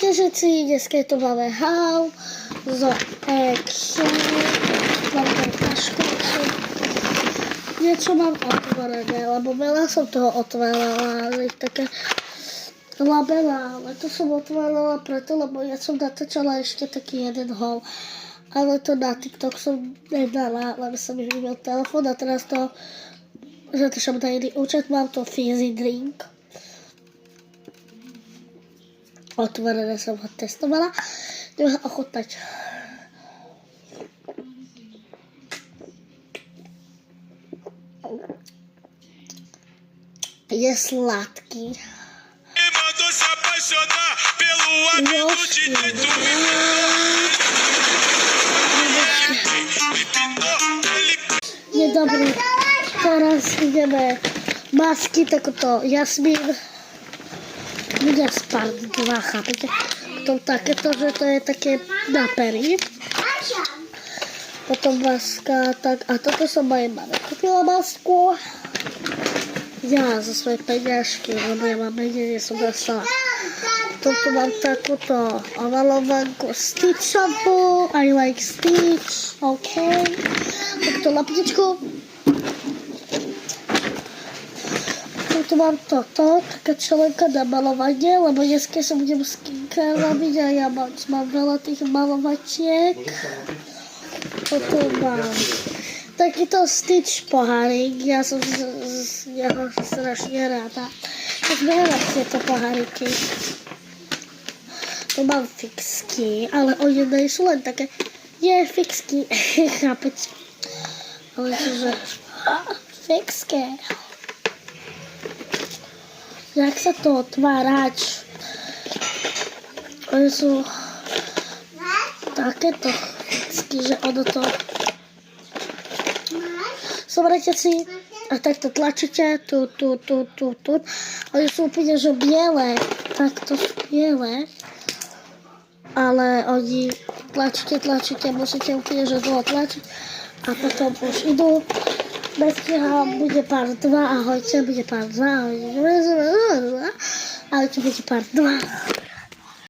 soutěžici, dneska to máme haul, zo action, máme taškoči. Niečo mám otvorené, lebo veľa som toho otvárala, ale ich také labela, ale to som otvárala preto, lebo ja som natáčala ešte taký jeden haul. Ale to na TikTok som nedala, lebo som mi vybil telefón a teraz to zatáčam na iný účet, mám to fizzy drink. Otvorené som ho testovala, idem ho ochutnať. Je sladký. Je dobrý. Teraz ideme masky, takoto Jasmín. Bude spát 2, chápete? Potom takéto, že to je také na pery. Potom maska, tak a toto som mojej mame kúpila masku. Ja za svoje peňažky, lebo ja mám menej, som dostala. Toto mám takúto ovalovanku Stitchovú, I like Stitch, OK. Takúto lapičku. Toto mám toto, taká čelenka na malovanie, lebo dneska sa budem skincare robiť a ja mám veľa tých malovačiek. Potom mám takýto Stitch pohárik, ja som z neho strašne ráda. Tak veľa tieto poháriky. Tu mám fixky, ale oni nie sú len také, nie fixky, chápete? Ale že fixky. Jak sa to otvárač? Oni sú takéto fixky, že ono to zoberete si a takto tlačíte tu. Oni sú úplne, že biele, takto sú biele, ale oni tlačíte, musíte úplne, že dlho tlačiť a potom už idú. Bezkého bude part 2, ahojte, bude part 2, ahojte, bude part 2.